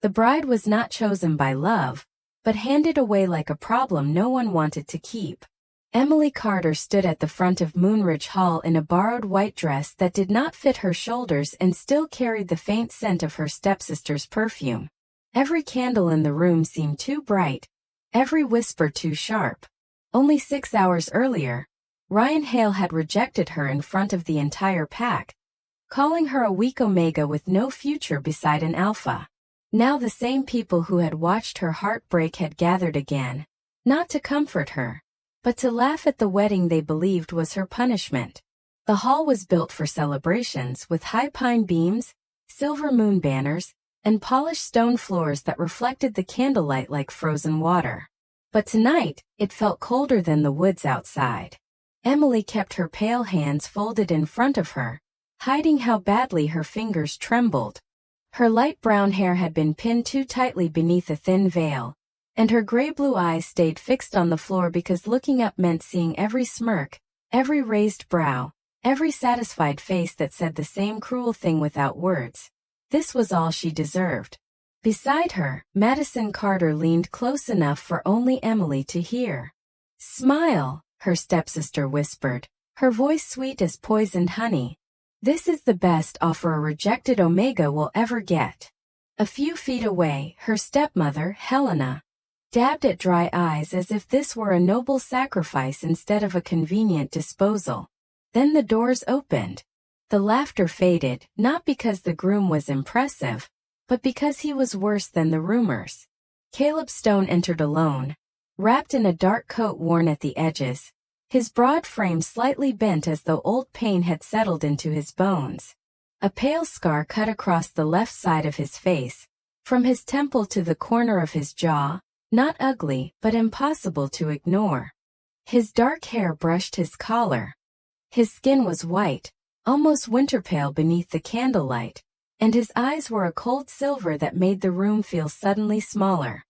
The bride was not chosen by love, but handed away like a problem no one wanted to keep. Emily Carter stood at the front of Moonridge Hall in a borrowed white dress that did not fit her shoulders and still carried the faint scent of her stepsister's perfume. Every candle in the room seemed too bright, every whisper too sharp. Only 6 hours earlier, Ryan Hale had rejected her in front of the entire pack, calling her a weak omega with no future beside an alpha. Now the same people who had watched her heart break had gathered again, not to comfort her, but to laugh at the wedding they believed was her punishment. The hall was built for celebrations with high pine beams, silver moon banners, and polished stone floors that reflected the candlelight like frozen water. But tonight, it felt colder than the woods outside. Emily kept her pale hands folded in front of her, hiding how badly her fingers trembled. Her light brown hair had been pinned too tightly beneath a thin veil, and her gray-blue eyes stayed fixed on the floor because looking up meant seeing every smirk, every raised brow, every satisfied face that said the same cruel thing without words. This was all she deserved. Beside her, Madison Carter leaned close enough for only Emily to hear. "Smile," her stepsister whispered, her voice sweet as poisoned honey. "This is the best offer a rejected omega will ever get." A few feet away, her stepmother, Helena, dabbed at dry eyes as if this were a noble sacrifice instead of a convenient disposal. Then the doors opened. The laughter faded, not because the groom was impressive, but because he was worse than the rumors. Caleb Stone entered alone, wrapped in a dark coat worn at the edges, his broad frame slightly bent as though old pain had settled into his bones. A pale scar cut across the left side of his face, from his temple to the corner of his jaw, not ugly but impossible to ignore. His dark hair brushed his collar. His skin was white, almost winter pale beneath the candlelight, and his eyes were a cold silver that made the room feel suddenly smaller.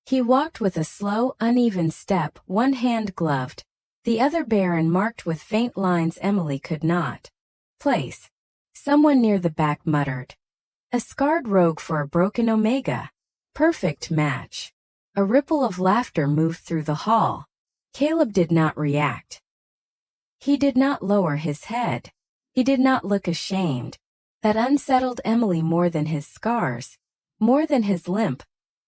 He walked with a slow, uneven step, one hand gloved, the other bare and marked with faint lines Emily could not place. Someone near the back muttered, "A scarred rogue for a broken omega. Perfect match." A ripple of laughter moved through the hall. Caleb did not react. He did not lower his head. He did not look ashamed. That unsettled Emily more than his scars, more than his limp,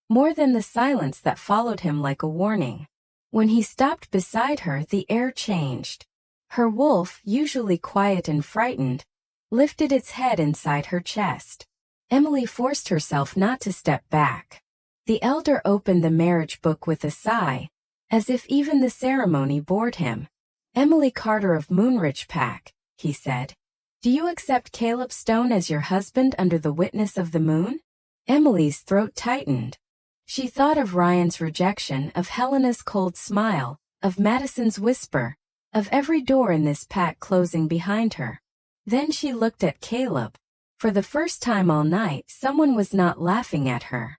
more than the silence that followed him like a warning. When he stopped beside her, the air changed. Her wolf, usually quiet and frightened, lifted its head inside her chest. Emily forced herself not to step back. The elder opened the marriage book with a sigh, as if even the ceremony bored him. "Emily Carter of Moonridge Pack," he said. "Do you accept Caleb Stone as your husband under the witness of the moon?" Emily's throat tightened. She thought of Ryan's rejection, of Helena's cold smile, of Madison's whisper, of every door in this pack closing behind her. Then she looked at Caleb. For the first time all night, someone was not laughing at her.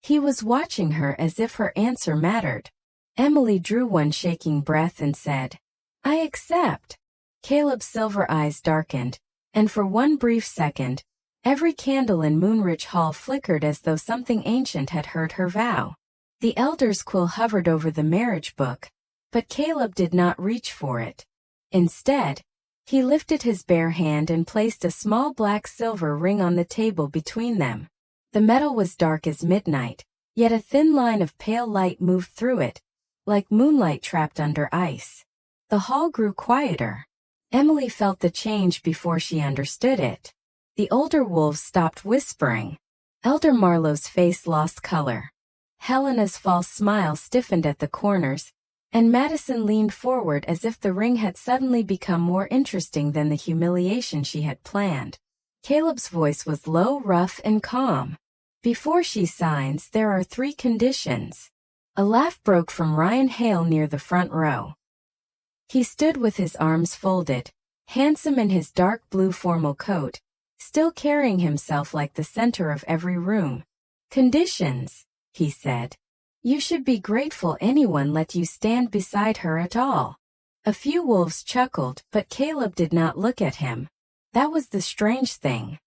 He was watching her as if her answer mattered. Emily drew one shaking breath and said, "I accept." Caleb's silver eyes darkened, and for one brief second, every candle in Moonridge Hall flickered as though something ancient had heard her vow. The elder's quill hovered over the marriage book, but Caleb did not reach for it. Instead, he lifted his bare hand and placed a small black silver ring on the table between them. The metal was dark as midnight, yet a thin line of pale light moved through it, like moonlight trapped under ice. The hall grew quieter. Emily felt the change before she understood it. The older wolves stopped whispering. Elder Marlowe's face lost color. Helena's false smile stiffened at the corners, and Madison leaned forward as if the ring had suddenly become more interesting than the humiliation she had planned. Caleb's voice was low, rough, and calm. "Before she signs, there are 3 conditions." A laugh broke from Ryan Hale near the front row. He stood with his arms folded, handsome in his dark blue formal coat, still carrying himself like the center of every room. "Conditions," he said. "You should be grateful anyone let you stand beside her at all." A few wolves chuckled, but Caleb did not look at him. That was the strange thing.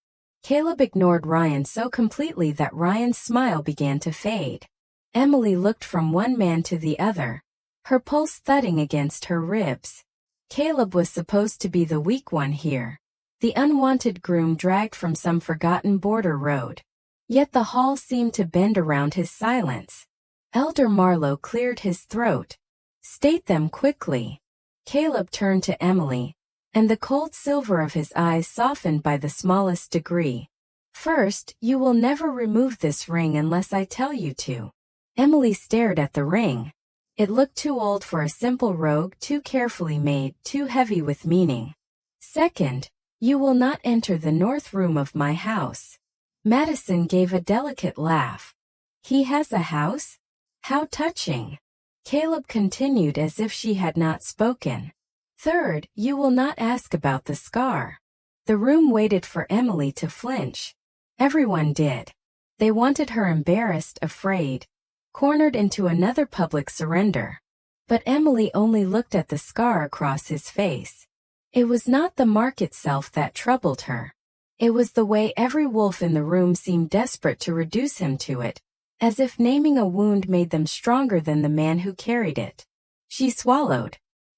Caleb ignored Ryan so completely that Ryan's smile began to fade. Emily looked from one man to the other, her pulse thudding against her ribs. Caleb was supposed to be the weak one here, the unwanted groom dragged from some forgotten border road. Yet the hall seemed to bend around his silence. Elder Marlowe cleared his throat. "State them quickly." Caleb turned to Emily, and the cold silver of his eyes softened by the smallest degree. "First, you will never remove this ring unless I tell you to." Emily stared at the ring. It looked too old for a simple rogue, too carefully made, too heavy with meaning. "Second, you will not enter the north room of my house." Madison gave a delicate laugh. "He has a house? How touching." Caleb continued as if she had not spoken. "Third, you will not ask about the scar." The room waited for Emily to flinch. Everyone did. They wanted her embarrassed, afraid, cornered into another public surrender. But Emily only looked at the scar across his face. It was not the mark itself that troubled her. It was the way every wolf in the room seemed desperate to reduce him to it, as if naming a wound made them stronger than the man who carried it. She swallowed.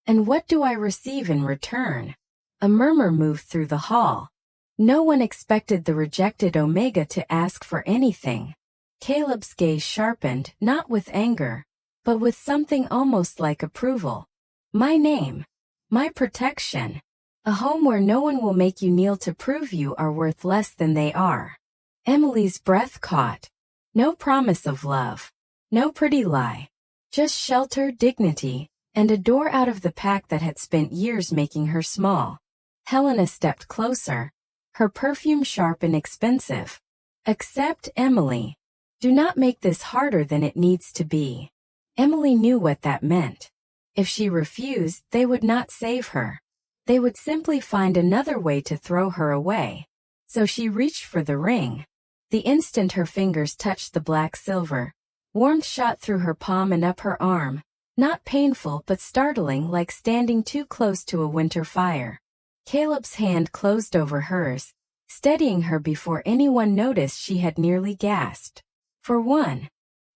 "And what do I receive in return?" A murmur moved through the hall. No one expected the rejected Omega to ask for anything. Caleb's gaze sharpened, not with anger, but with something almost like approval. "My name. My protection. A home where no one will make you kneel to prove you are worth less than they are." Emily's breath caught. No promise of love. No pretty lie. Just shelter, dignity, and a door out of the pack that had spent years making her small. Helena stepped closer, her perfume sharp and expensive. "Accept, Emily. Do not make this harder than it needs to be." Emily knew what that meant. If she refused, they would not save her. They would simply find another way to throw her away. So she reached for the ring. The instant her fingers touched the black silver, warmth shot through her palm and up her arm, not painful but startling, like standing too close to a winter fire. Caleb's hand closed over hers, steadying her before anyone noticed she had nearly gasped. For one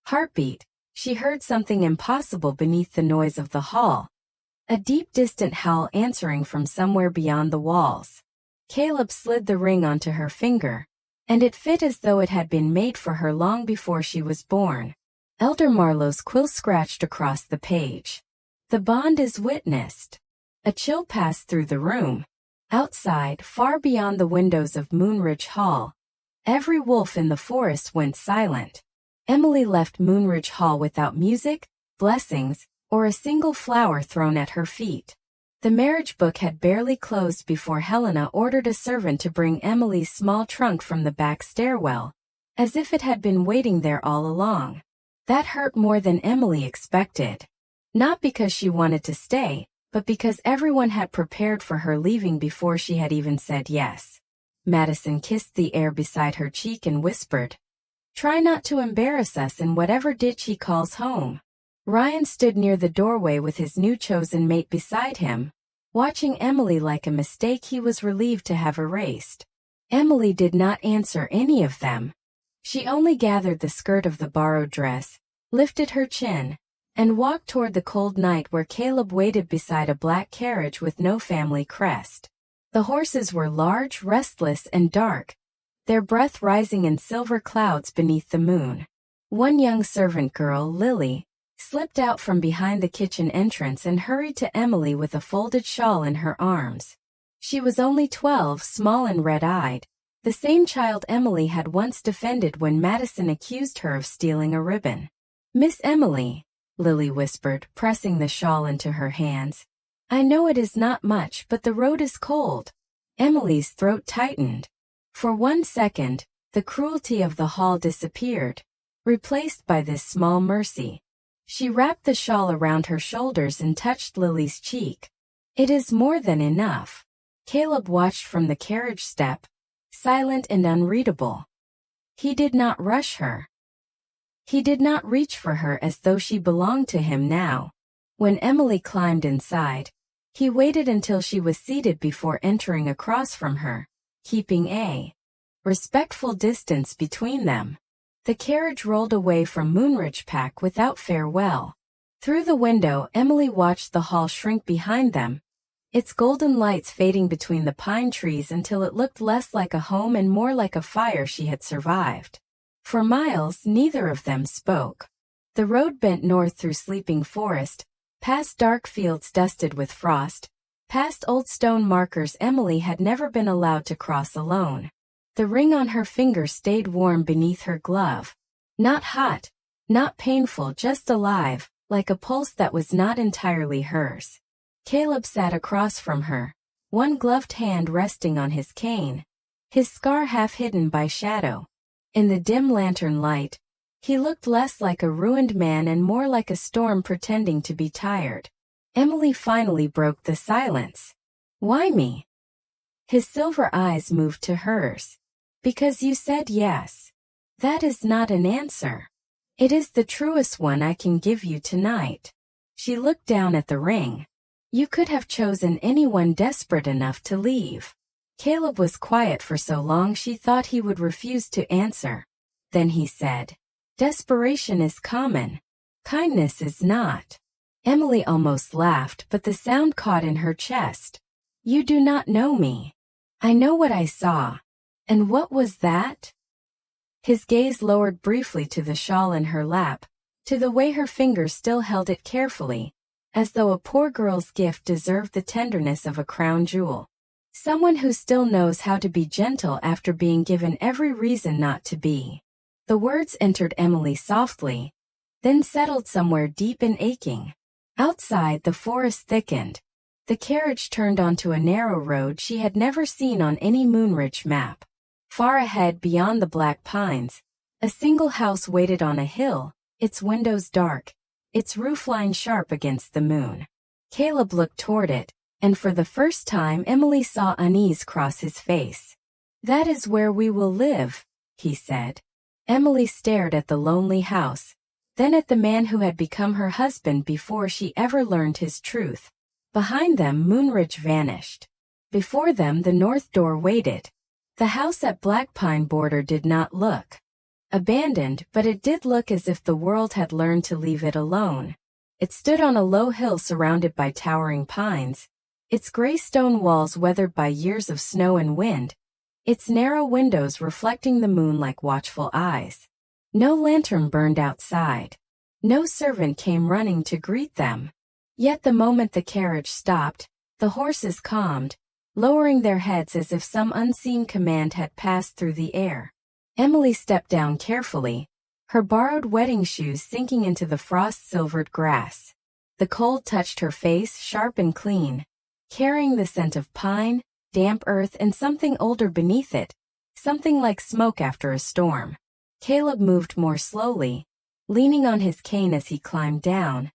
heartbeat, she heard something impossible beneath the noise of the hall. A deep, distant howl answering from somewhere beyond the walls. Caleb slid the ring onto her finger, and it fit as though it had been made for her long before she was born. Elder Marlowe's quill scratched across the page. "The bond is witnessed." A chill passed through the room. Outside, far beyond the windows of Moonridge Hall, every wolf in the forest went silent. Emily left Moonridge Hall without music, blessings, or a single flower thrown at her feet. The marriage book had barely closed before Helena ordered a servant to bring Emily's small trunk from the back stairwell, as if it had been waiting there all along. That hurt more than Emily expected. Not because she wanted to stay, but because everyone had prepared for her leaving before she had even said yes. Madison kissed the air beside her cheek and whispered, "Try not to embarrass us in whatever ditch he calls home." Ryan stood near the doorway with his new chosen mate beside him, watching Emily like a mistake he was relieved to have erased. Emily did not answer any of them. She only gathered the skirt of the borrowed dress, lifted her chin, and walked toward the cold night where Caleb waited beside a black carriage with no family crest. The horses were large, restless, and dark, their breath rising in silver clouds beneath the moon. One young servant girl, Lily, slipped out from behind the kitchen entrance and hurried to Emily with a folded shawl in her arms. She was only 12, small and red-eyed, the same child Emily had once defended when Madison accused her of stealing a ribbon. "Miss Emily," Lily whispered, pressing the shawl into her hands, "I know it is not much, but the road is cold." Emily's throat tightened. For 1 second, the cruelty of the hall disappeared, replaced by this small mercy. She wrapped the shawl around her shoulders and touched Lily's cheek. "It is more than enough." Caleb watched from the carriage step, silent and unreadable. He did not rush her. He did not reach for her as though she belonged to him now. When Emily climbed inside, he waited until she was seated before entering across from her, keeping a respectful distance between them. The carriage rolled away from Moonridge Park without farewell. Through the window, Emily watched the hall shrink behind them, its golden lights fading between the pine trees until it looked less like a home and more like a fire she had survived. For miles, neither of them spoke. The road bent north through sleeping forest, past dark fields dusted with frost, past old stone markers Emily had never been allowed to cross alone. The ring on her finger stayed warm beneath her glove. Not hot, not painful, just alive, like a pulse that was not entirely hers. Caleb sat across from her, one gloved hand resting on his cane, his scar half hidden by shadow. In the dim lantern light, he looked less like a ruined man and more like a storm pretending to be tired. Emily finally broke the silence. "Why me?" His silver eyes moved to hers. "Because you said yes. That is not an answer. It is the truest one I can give you tonight." She looked down at the ring. "You could have chosen anyone desperate enough to leave." Caleb was quiet for so long she thought he would refuse to answer. Then he said, "Desperation is common. Kindness is not." Emily almost laughed, but the sound caught in her chest. "You do not know me. I know what I saw." "And what was that?" His gaze lowered briefly to the shawl in her lap, to the way her fingers still held it carefully, as though a poor girl's gift deserved the tenderness of a crown jewel. Someone who still knows how to be gentle after being given every reason not to be. The words entered Emily softly, then settled somewhere deep and aching. Outside, the forest thickened. The carriage turned onto a narrow road she had never seen on any Moonridge map. Far ahead, beyond the black pines, a single house waited on a hill, its windows dark, its roofline sharp against the moon. Caleb looked toward it, and for the first time Emily saw unease cross his face. "That is where we will live," he said. Emily stared at the lonely house, then at the man who had become her husband before she ever learned his truth. Behind them, Moonridge vanished. Before them, the north door waited. The house at Blackpine Border did not look abandoned, but it did look as if the world had learned to leave it alone. It stood on a low hill surrounded by towering pines, its gray stone walls weathered by years of snow and wind, its narrow windows reflecting the moon like watchful eyes. No lantern burned outside. No servant came running to greet them. Yet the moment the carriage stopped, the horses calmed, lowering their heads as if some unseen command had passed through the air. Emily stepped down carefully, her borrowed wedding shoes sinking into the frost-silvered grass. The cold touched her face, sharp and clean, carrying the scent of pine, damp earth, and something older beneath it, something like smoke after a storm. Caleb moved more slowly, leaning on his cane as he climbed down,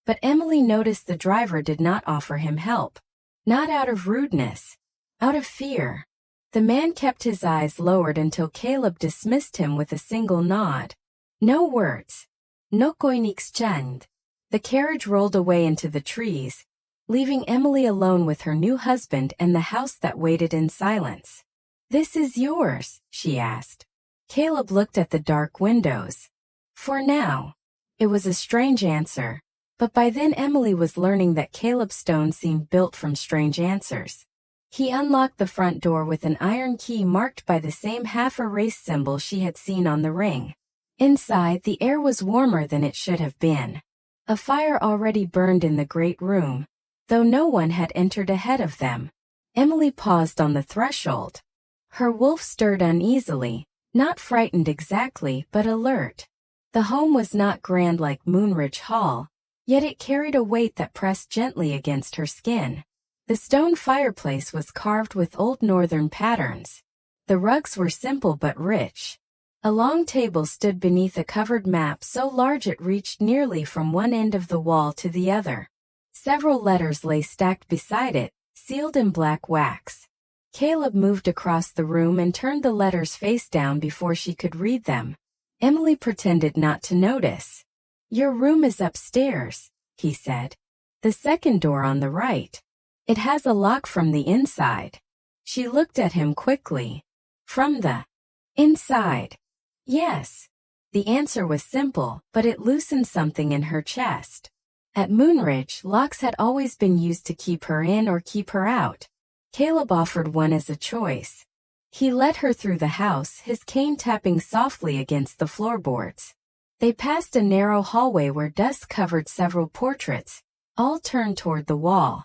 but Emily noticed the driver did not offer him help. Not out of rudeness, out of fear. The man kept his eyes lowered until Caleb dismissed him with a single nod. No words. No koinixchand. The carriage rolled away into the trees, leaving Emily alone with her new husband and the house that waited in silence. "This is yours?" she asked. Caleb looked at the dark windows. "For now." It was a strange answer, but by then Emily was learning that Caleb's stone seemed built from strange answers. He unlocked the front door with an iron key marked by the same half-erased symbol she had seen on the ring. Inside, the air was warmer than it should have been. A fire already burned in the great room, though no one had entered ahead of them. Emily paused on the threshold. Her wolf stirred uneasily, not frightened exactly, but alert. The home was not grand like Moonridge Hall, yet it carried a weight that pressed gently against her skin. The stone fireplace was carved with old northern patterns. The rugs were simple but rich. A long table stood beneath a covered map so large it reached nearly from one end of the wall to the other. Several letters lay stacked beside it, sealed in black wax. Caleb moved across the room and turned the letters face down before she could read them. Emily pretended not to notice. "Your room is upstairs," he said. "The second door on the right. It has a lock from the inside." She looked at him quickly. "From the Inside. Yes. The answer was simple, but it loosened something in her chest. At Moonridge, locks had always been used to keep her in or keep her out. Caleb offered one as a choice. He led her through the house, his cane tapping softly against the floorboards. They passed a narrow hallway where dust covered several portraits, all turned toward the wall.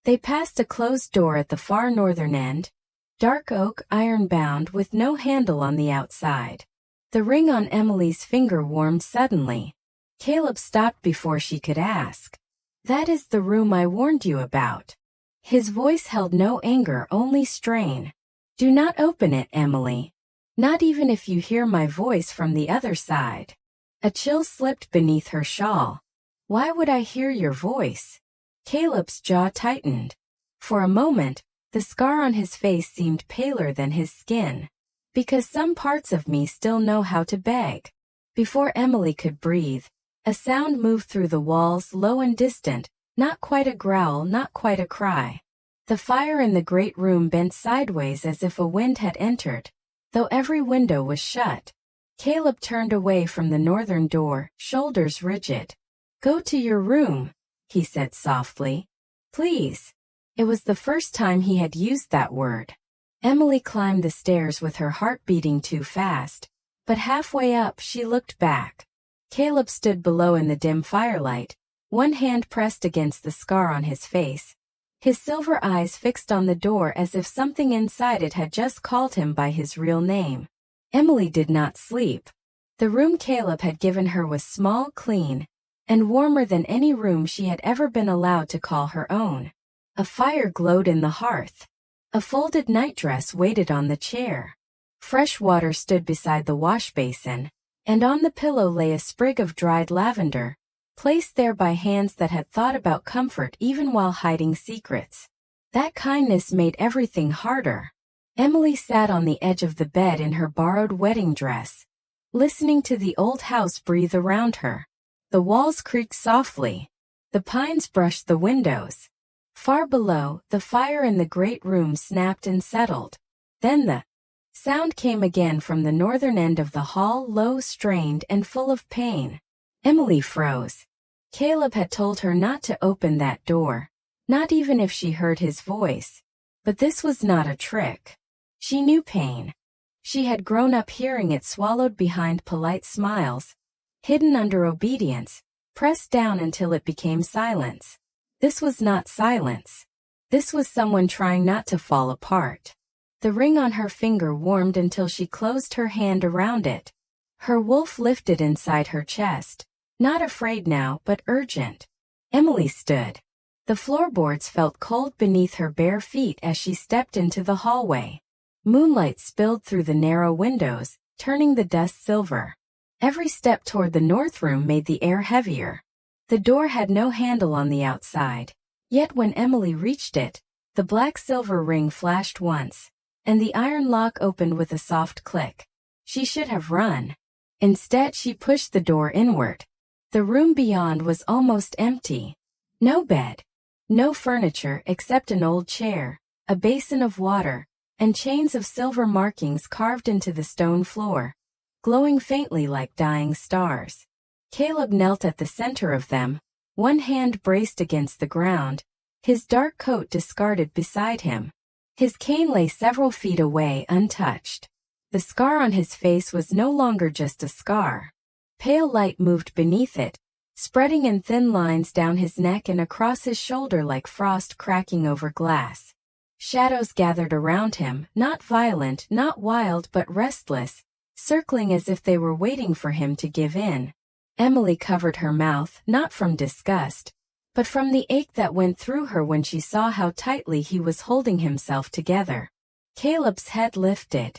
They passed a closed door at the far northern end, dark oak, iron-bound, with no handle on the outside. The ring on Emily's finger warmed suddenly. Caleb stopped before she could ask. "That is the room I warned you about." His voice held no anger, only strain. "Do not open it, Emily. Not even if you hear my voice from the other side." A chill slipped beneath her shawl. "Why would I hear your voice?" Caleb's jaw tightened. For a moment, the scar on his face seemed paler than his skin. "Because some parts of me still know how to beg." Before Emily could breathe, a sound moved through the walls, low and distant, not quite a growl, not quite a cry. The fire in the great room bent sideways as if a wind had entered, though every window was shut. Caleb turned away from the northern door, shoulders rigid. "Go to your room," he said softly. "Please." It was the first time he had used that word. Emily climbed the stairs with her heart beating too fast, but halfway up she looked back. Caleb stood below in the dim firelight, one hand pressed against the scar on his face, his silver eyes fixed on the door as if something inside it had just called him by his real name. Emily did not sleep. The room Caleb had given her was small, clean, and warmer than any room she had ever been allowed to call her own. A fire glowed in the hearth. A folded nightdress waited on the chair. Fresh water stood beside the wash basin, and on the pillow lay a sprig of dried lavender, placed there by hands that had thought about comfort even while hiding secrets. That kindness made everything harder. Emily sat on the edge of the bed in her borrowed wedding dress, listening to the old house breathe around her. The walls creaked softly. The pines brushed the windows. Far below, the fire in the great room snapped and settled. Then the sound came again from the northern end of the hall, low, strained, and full of pain. Emily froze. Caleb had told her not to open that door, not even if she heard his voice. But this was not a trick. She knew pain. She had grown up hearing it swallowed behind polite smiles, hidden under obedience, pressed down until it became silence. This was not silence. This was someone trying not to fall apart. The ring on her finger warmed until she closed her hand around it. Her wolf lifted inside her chest, not afraid now, but urgent. Emily stood. The floorboards felt cold beneath her bare feet as she stepped into the hallway. Moonlight spilled through the narrow windows, turning the dust silver. Every step toward the north room made the air heavier. The door had no handle on the outside. Yet when Emily reached it, the black-silver ring flashed once, and the iron lock opened with a soft click. She should have run. Instead, she pushed the door inward. The room beyond was almost empty. No bed. No furniture except an old chair, a basin of water, and chains of silver markings carved into the stone floor, glowing faintly like dying stars. Caleb knelt at the center of them, one hand braced against the ground, his dark coat discarded beside him. His cane lay several feet away, untouched. The scar on his face was no longer just a scar. Pale light moved beneath it, spreading in thin lines down his neck and across his shoulder like frost cracking over glass. Shadows gathered around him, not violent, not wild, but restless, circling as if they were waiting for him to give in. Emily covered her mouth, not from disgust, but from the ache that went through her when she saw how tightly he was holding himself together. Caleb's head lifted.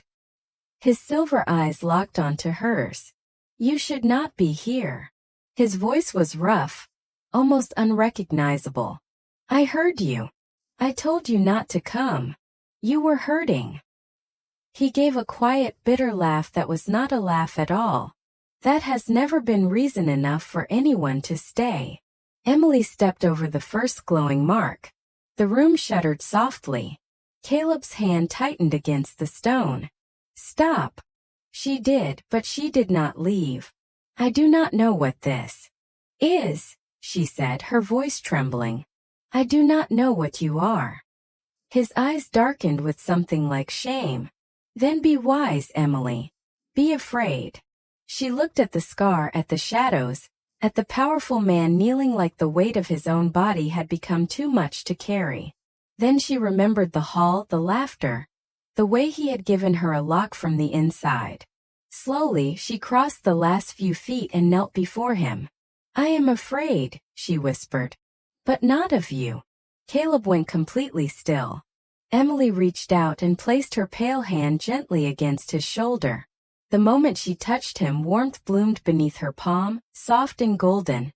His silver eyes locked onto hers. "You should not be here." His voice was rough, almost unrecognizable. "I heard you. I told you not to come. You were hurting." He gave a quiet, bitter laugh that was not a laugh at all. "That has never been reason enough for anyone to stay." Emily stepped over the first glowing mark. The room shuddered softly. Caleb's hand tightened against the stone. "Stop." She did, but she did not leave. I do not know what this is, she said, her voice trembling. I do not know what you are. His eyes darkened with something like shame. Then be wise, Emily. Be afraid. She looked at the scar, at the shadows, at the powerful man kneeling like the weight of his own body had become too much to carry. Then she remembered the hall, the laughter, the way he had given her a lock from the inside. Slowly, she crossed the last few feet and knelt before him. I am afraid, she whispered. But not of you. Caleb went completely still. Emily reached out and placed her pale hand gently against his shoulder. The moment she touched him, warmth bloomed beneath her palm, soft and golden,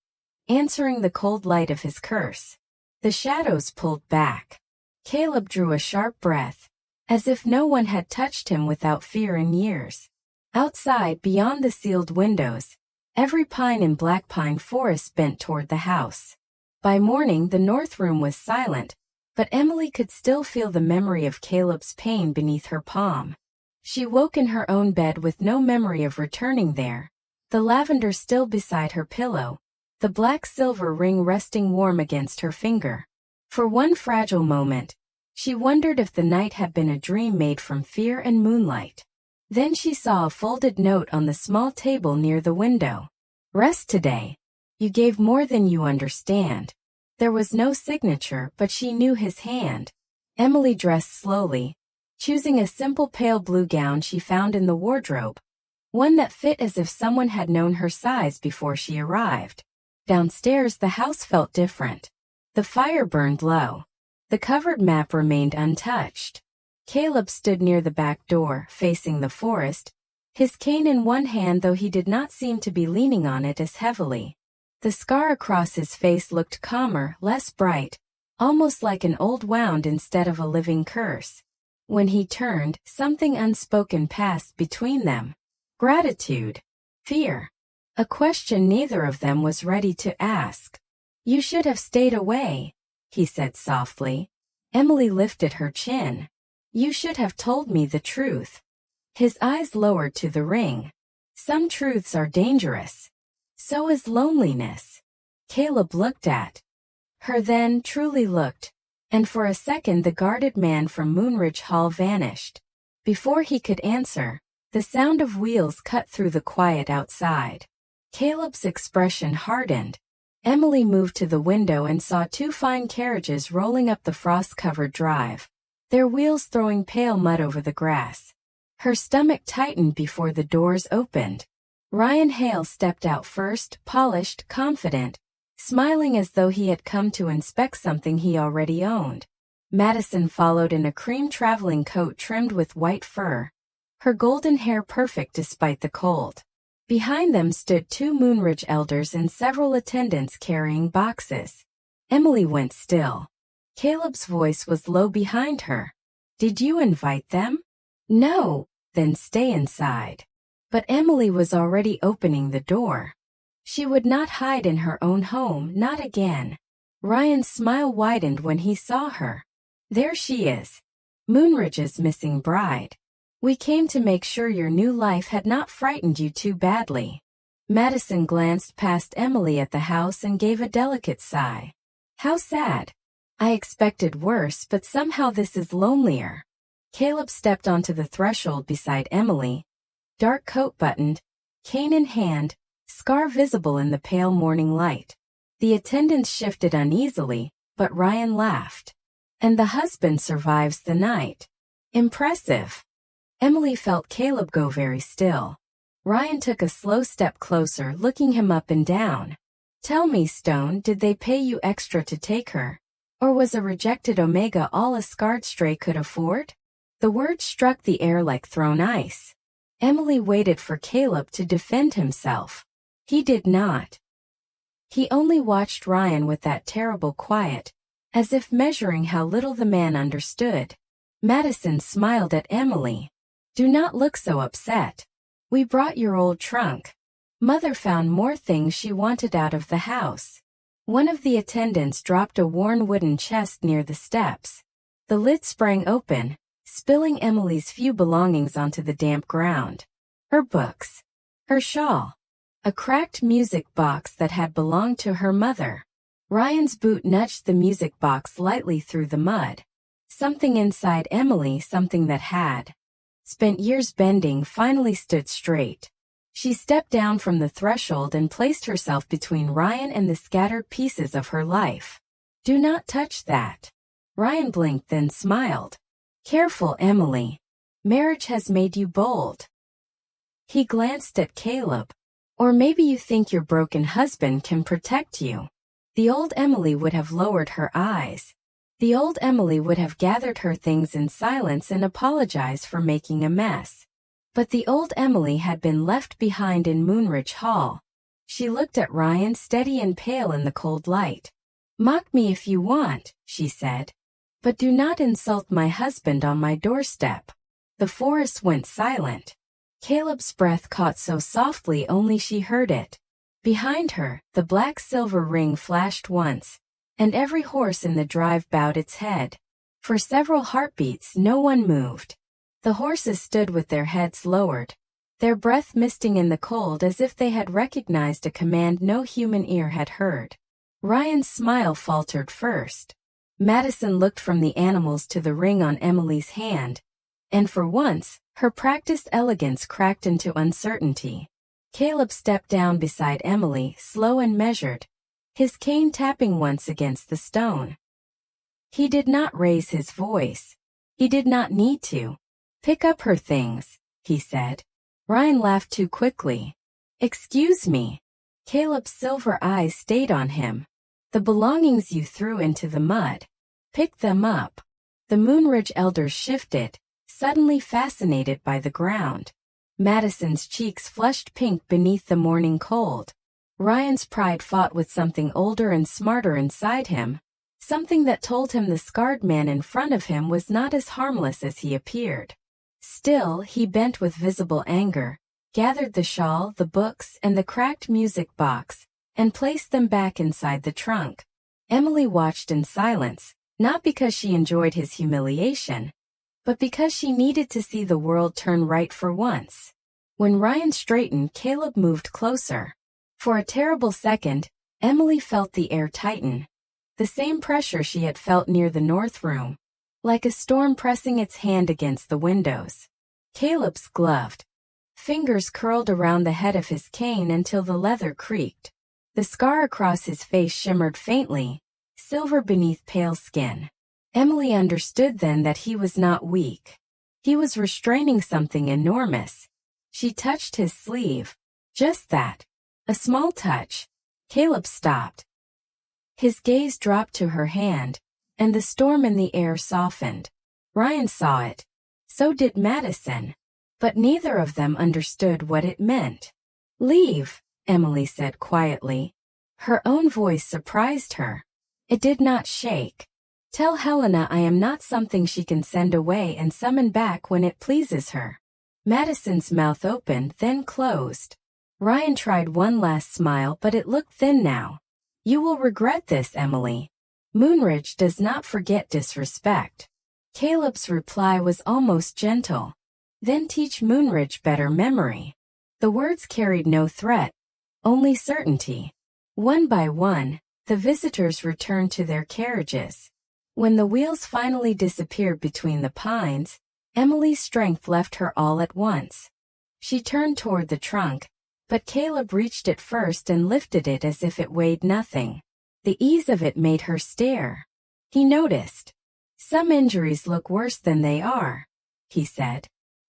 answering the cold light of his curse. The shadows pulled back. Caleb drew a sharp breath, as if no one had touched him without fear in years. Outside, beyond the sealed windows, every pine in Blackpine Forest bent toward the house. By morning, the north room was silent, but Emily could still feel the memory of Caleb's pain beneath her palm. She woke in her own bed with no memory of returning there, the lavender still beside her pillow, the black silver ring resting warm against her finger. For one fragile moment, she wondered if the night had been a dream made from fear and moonlight. Then she saw a folded note on the small table near the window. Rest today. You gave more than you understand. There was no signature, but she knew his hand. Emily dressed slowly, choosing a simple pale blue gown she found in the wardrobe, one that fit as if someone had known her size before she arrived. Downstairs, the house felt different. The fire burned low. The covered map remained untouched. Caleb stood near the back door, facing the forest, his cane in one hand, though he did not seem to be leaning on it as heavily. The scar across his face looked calmer, less bright, almost like an old wound instead of a living curse. When he turned, something unspoken passed between them. Gratitude. Fear. A question neither of them was ready to ask. You should have stayed away, he said softly. Emily lifted her chin. You should have told me the truth. His eyes lowered to the ring. Some truths are dangerous. So is loneliness. Caleb looked at her, then truly looked, and for a second the guarded man from Moonridge Hall vanished. Before he could answer, the sound of wheels cut through the quiet outside. Caleb's expression hardened. Emily moved to the window and saw two fine carriages rolling up the frost-covered drive, their wheels throwing pale mud over the grass. Her stomach tightened before the doors opened. Ryan Hale stepped out first, polished, confident, smiling as though he had come to inspect something he already owned. Madison followed in a cream traveling coat trimmed with white fur, her golden hair perfect despite the cold. Behind them stood two Moonridge elders and several attendants carrying boxes. Emily went still. Caleb's voice was low behind her. Did you invite them? No. Then stay inside. But Emily was already opening the door. She would not hide in her own home, not again. Ryan's smile widened when he saw her. There she is. Moonridge's missing bride. We came to make sure your new life had not frightened you too badly. Madison glanced past Emily at the house and gave a delicate sigh. How sad. I expected worse, but somehow this is lonelier. Caleb stepped onto the threshold beside Emily, dark coat buttoned, cane in hand, scar visible in the pale morning light. The attendants shifted uneasily, but Ryan laughed. And the husband survives the night. Impressive. Emily felt Caleb go very still. Ryan took a slow step closer, looking him up and down. Tell me, Stone, did they pay you extra to take her? Or was a rejected Omega all a scarred stray could afford? The words struck the air like thrown ice. Emily waited for Caleb to defend himself. He did not. He only watched Ryan with that terrible quiet, as if measuring how little the man understood. Madison smiled at Emily. Do not look so upset. We brought your old trunk. Mother found more things she wanted out of the house. One of the attendants dropped a worn wooden chest near the steps. The lid sprang open, spilling Emily's few belongings onto the damp ground. her books, her shawl, a cracked music box that had belonged to her mother. Ryan's boot nudged the music box lightly through the mud. Something inside Emily, something that had spent years bending, finally stood straight. She stepped down from the threshold and placed herself between Ryan and the scattered pieces of her life. "Do not touch that." Ryan blinked, then smiled. "Careful, Emily. Marriage has made you bold." He glanced at Caleb. "Or maybe you think your broken husband can protect you." The old Emily would have lowered her eyes. The old Emily would have gathered her things in silence and apologized for making a mess. But the old Emily had been left behind in Moonridge Hall. She looked at Ryan, steady and pale in the cold light. "Mock me if you want," she said, "but do not insult my husband on my doorstep." The forest went silent. Caleb's breath caught so softly only she heard it. Behind her, the black silver ring flashed once, and every horse in the drive bowed its head. For several heartbeats no one moved. The horses stood with their heads lowered, their breath misting in the cold as if they had recognized a command no human ear had heard. Ryan's smile faltered first. Madison looked from the animals to the ring on Emily's hand, and for once, her practiced elegance cracked into uncertainty. Caleb stepped down beside Emily, slow and measured, his cane tapping once against the stone. He did not raise his voice. He did not need to. "Pick up her things," he said. Ryan laughed too quickly. "Excuse me." Caleb's silver eyes stayed on him. "The belongings you threw into the mud. Pick them up." The Moonridge elders shifted, suddenly fascinated by the ground. Madison's cheeks flushed pink beneath the morning cold. Ryan's pride fought with something older and smarter inside him, something that told him the scarred man in front of him was not as harmless as he appeared. Still, he bent with visible anger, gathered the shawl, the books, and the cracked music box, and placed them back inside the trunk. Emily watched in silence, not because she enjoyed his humiliation, but because she needed to see the world turn right for once. When Ryan straightened, Caleb moved closer. For a terrible second, Emily felt the air tighten. The same pressure she had felt near the north room, like a storm pressing its hand against the windows. Caleb's gloved fingers curled around the head of his cane until the leather creaked. The scar across his face shimmered faintly, silver beneath pale skin. Emily understood then that he was not weak. He was restraining something enormous. She touched his sleeve. Just that. A small touch. Caleb stopped. His gaze dropped to her hand, and the storm in the air softened. Ryan saw it. So did Madison. But neither of them understood what it meant. "Leave," Emily said quietly. Her own voice surprised her. It did not shake. "Tell Helena I am not something she can send away and summon back when it pleases her." Madison's mouth opened, then closed. Ryan tried one last smile, but it looked thin now. "You will regret this, Emily. Moonridge does not forget disrespect." Caleb's reply was almost gentle. "Then teach Moonridge better memory." The words carried no threat, only certainty. One by one, the visitors returned to their carriages. When the wheels finally disappeared between the pines, Emily's strength left her all at once. She turned toward the trunk, but Caleb reached it first and lifted it as if it weighed nothing. The ease of it made her stare. He noticed. "Some injuries look worse than they are," he said.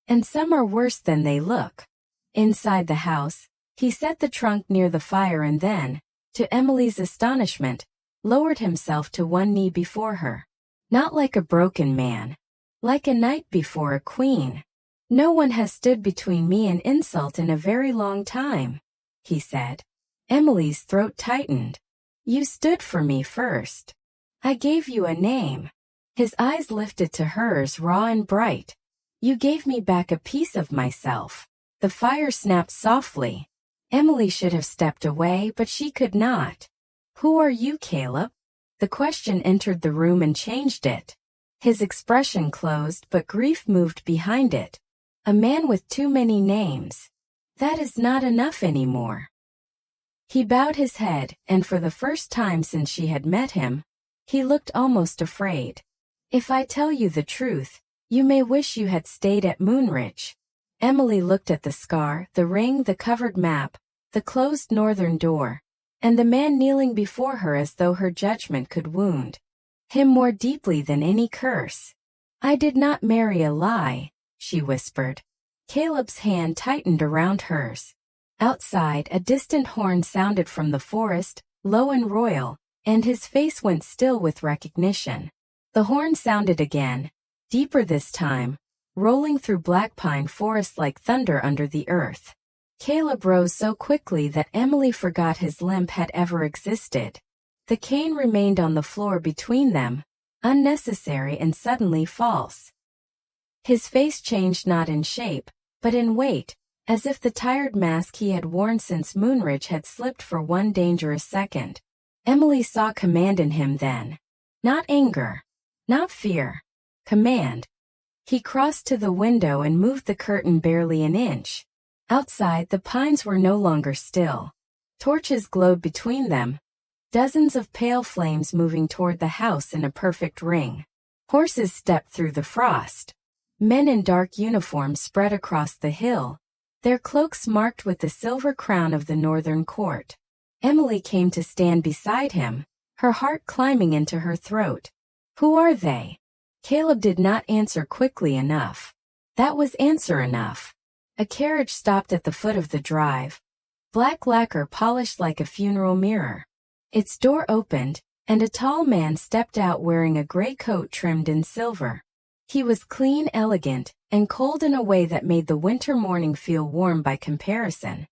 "And some are worse than they look." Inside the house, he set the trunk near the fire and then, to Emily's astonishment, lowered himself to one knee before her. "Not like a broken man. Like a knight before a queen. No one has stood between me and insult in a very long time," he said. Emily's throat tightened. "You stood for me first. I gave you a name." His eyes lifted to hers, raw and bright. "You gave me back a piece of myself." The fire snapped softly. Emily should have stepped away, but she could not. "Who are you, Caleb?" The question entered the room and changed it. His expression closed, but grief moved behind it. "A man with too many names." That is not enough anymore. He bowed his head, and for the first time since she had met him, he looked almost afraid. If I tell you the truth, you may wish you had stayed at Moonridge. Emily looked at the scar, the ring, the covered map, the closed northern door, and the man kneeling before her as though her judgment could wound him more deeply than any curse. I did not marry a lie, she whispered. Caleb's hand tightened around hers. Outside, a distant horn sounded from the forest, low and royal, and his face went still with recognition. The horn sounded again, deeper this time, rolling through Blackpine Forest like thunder under the earth. Caleb rose so quickly that Emily forgot his limp had ever existed. The cane remained on the floor between them, unnecessary and suddenly false. His face changed not in shape, but in weight, as if the tired mask he had worn since Moonridge had slipped for one dangerous second. Emily saw command in him then. Not anger. Not fear. Command. He crossed to the window and moved the curtain barely an inch. Outside, the pines were no longer still. Torches glowed between them, dozens of pale flames moving toward the house in a perfect ring. Horses stepped through the frost. Men in dark uniforms spread across the hill, their cloaks marked with the silver crown of the northern court. Emily came to stand beside him, her heart climbing into her throat. Who are they? Caleb did not answer quickly enough. That was answer enough. A carriage stopped at the foot of the drive, black lacquer polished like a funeral mirror. Its door opened, and a tall man stepped out wearing a gray coat trimmed in silver. He was clean, elegant, and cold in a way that made the winter morning feel warm by comparison.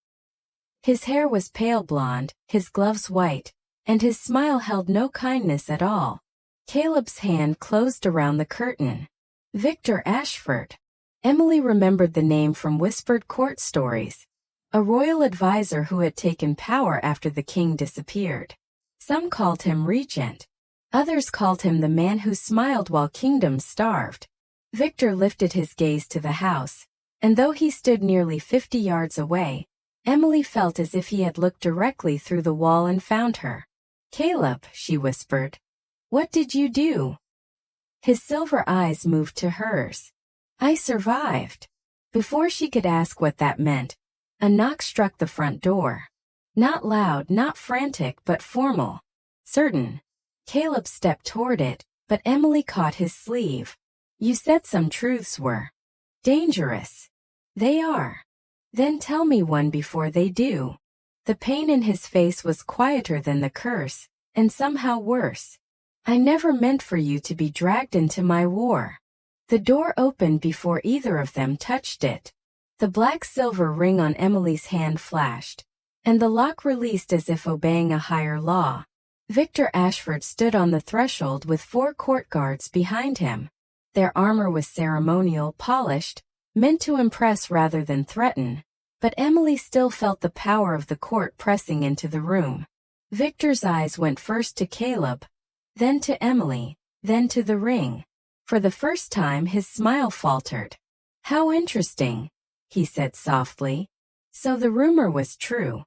His hair was pale blonde, his gloves white, and his smile held no kindness at all. Caleb's hand closed around the curtain. Victor Ashford. Emily remembered the name from whispered court stories. A royal advisor who had taken power after the king disappeared. Some called him regent. Others called him the man who smiled while kingdoms starved. Victor lifted his gaze to the house, and though he stood nearly 50 yards away, Emily felt as if he had looked directly through the wall and found her. Caleb, she whispered. What did you do? His silver eyes moved to hers. I survived. Before she could ask what that meant, a knock struck the front door. Not loud, not frantic, but formal. Certain. Caleb stepped toward it, but Emily caught his sleeve. You said some truths were dangerous. They are. Then tell me one before they do. The pain in his face was quieter than the curse, and somehow worse. I never meant for you to be dragged into my war. The door opened before either of them touched it. The black silver ring on Emily's hand flashed, and the lock released as if obeying a higher law. Victor Ashford stood on the threshold with 4 court guards behind him. Their armor was ceremonial, polished, meant to impress rather than threaten, but Emily still felt the power of the court pressing into the room. Victor's eyes went first to Caleb, then to Emily, then to the ring. For the first time his smile faltered. How interesting, he said softly. So the rumor was true.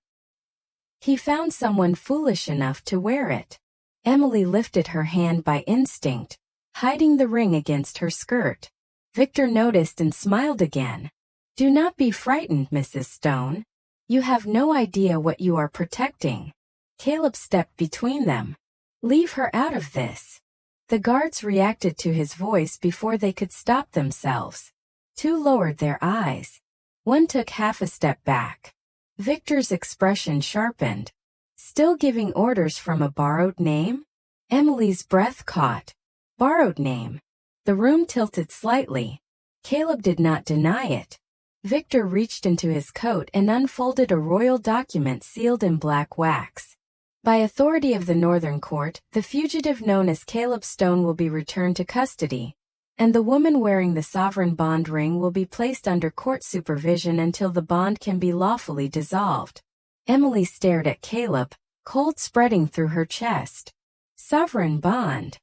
He found someone foolish enough to wear it. Emily lifted her hand by instinct, hiding the ring against her skirt. Victor noticed and smiled again. Do not be frightened, Mrs. Stone. You have no idea what you are protecting. Caleb stepped between them. Leave her out of this. The guards reacted to his voice before they could stop themselves. 2 lowered their eyes. 1 took half a step back. Victor's expression sharpened. Still giving orders from a borrowed name? Emily's breath caught. Borrowed name. The room tilted slightly. Caleb did not deny it. Victor reached into his coat and unfolded a royal document sealed in black wax. By authority of the Northern Court, the fugitive known as Caleb Stone will be returned to custody, and the woman wearing the sovereign bond ring will be placed under court supervision until the bond can be lawfully dissolved. Emily stared at Caleb, cold spreading through her chest. Sovereign bond.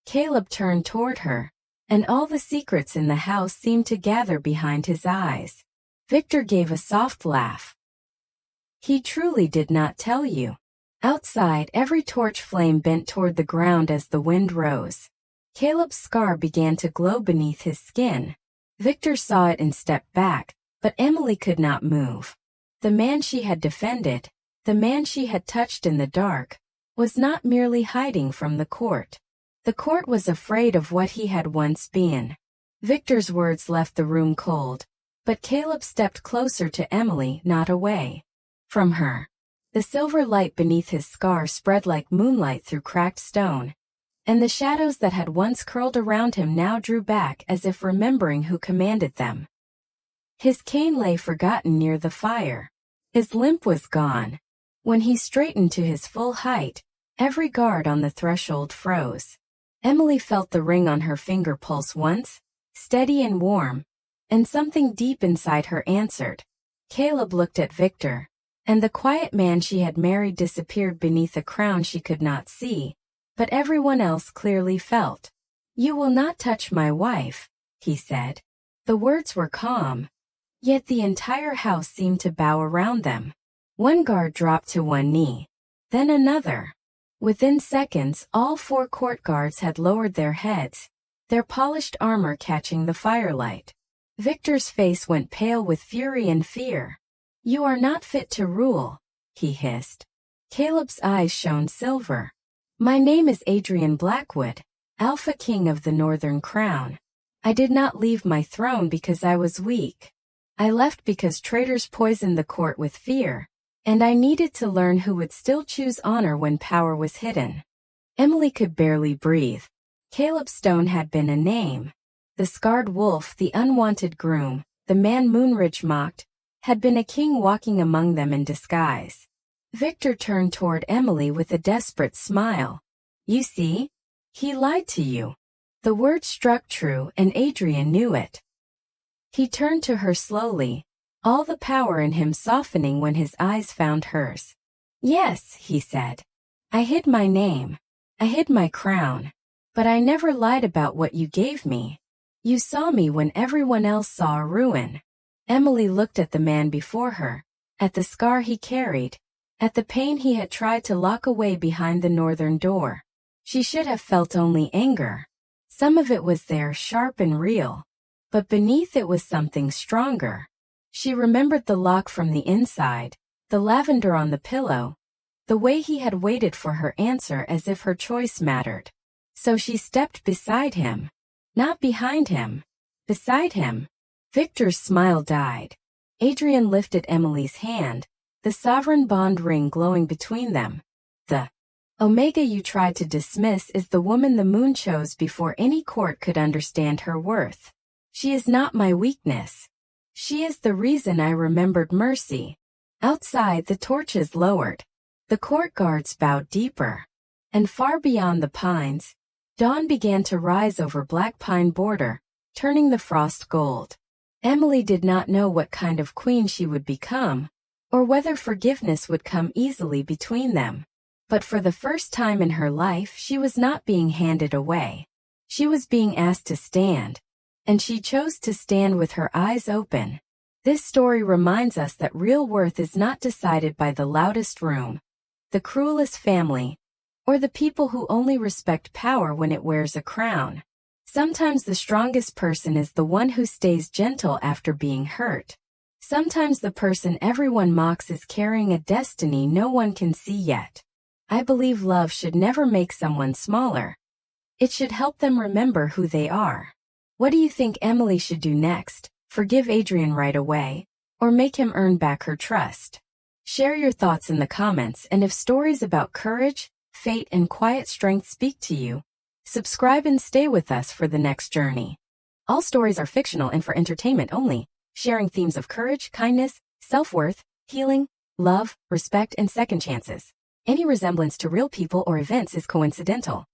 Caleb turned toward her, and all the secrets in the house seemed to gather behind his eyes. Victor gave a soft laugh. He truly did not tell you. Outside, every torch flame bent toward the ground as the wind rose. Caleb's scar began to glow beneath his skin. Victor saw it and stepped back, but Emily could not move. The man she had defended, the man she had touched in the dark, was not merely hiding from the court. The court was afraid of what he had once been. Victor's words left the room cold, but Caleb stepped closer to Emily, not away from her. The silver light beneath his scar spread like moonlight through cracked stone, and the shadows that had once curled around him now drew back as if remembering who commanded them. His cane lay forgotten near the fire. His limp was gone. When he straightened to his full height, every guard on the threshold froze. Emily felt the ring on her finger pulse once, steady and warm, and something deep inside her answered. Caleb looked at Victor, and the quiet man she had married disappeared beneath a crown she could not see, but everyone else clearly felt. "You will not touch my wife," he said. The words were calm, yet the entire house seemed to bow around them. One guard dropped to one knee, then another. Within seconds, all 4 court guards had lowered their heads, their polished armor catching the firelight. Victor's face went pale with fury and fear. "You are not fit to rule," he hissed. Caleb's eyes shone silver. "My name is Adrian Blackwood, Alpha King of the Northern Crown. I did not leave my throne because I was weak. I left because traitors poisoned the court with fear, and I needed to learn who would still choose honor when power was hidden." Emily could barely breathe. Caleb Stone had been a name. The scarred wolf, the unwanted groom, the man Moonridge mocked, had been a king walking among them in disguise. Victor turned toward Emily with a desperate smile. "You see? He lied to you." The word struck true, and Adrian knew it. He turned to her slowly, all the power in him softening when his eyes found hers. "Yes," he said. "I hid my name. I hid my crown. But I never lied about what you gave me. You saw me when everyone else saw a ruin." Emily looked at the man before her, at the scar he carried, at the pain he had tried to lock away behind the northern door. She should have felt only anger. Some of it was there, sharp and real, but beneath it was something stronger. She remembered the lock from the inside, the lavender on the pillow, the way he had waited for her answer as if her choice mattered. So she stepped beside him. Not behind him. Beside him. Victor's smile died. Adrian lifted Emily's hand, the sovereign bond ring glowing between them. "The Omega you tried to dismiss is the woman the moon chose before any court could understand her worth. She is not my weakness. She is the reason I remembered mercy." Outside, the torches lowered. The court guards bowed deeper. And far beyond the pines, dawn began to rise over Blackpine Border, turning the frost gold. Emily did not know what kind of queen she would become, or whether forgiveness would come easily between them. But for the first time in her life, she was not being handed away. She was being asked to stand, and she chose to stand with her eyes open. This story reminds us that real worth is not decided by the loudest room, the cruelest family, or the people who only respect power when it wears a crown. Sometimes the strongest person is the one who stays gentle after being hurt. Sometimes the person everyone mocks is carrying a destiny no one can see yet. I believe love should never make someone smaller. It should help them remember who they are. What do you think Emily should do next? Forgive Adrian right away, or make him earn back her trust? Share your thoughts in the comments, and if stories about courage, fate, and quiet strength speak to you, subscribe and stay with us for the next journey. All stories are fictional and for entertainment only, sharing themes of courage, kindness, self-worth, healing, love, respect, and second chances. Any resemblance to real people or events is coincidental.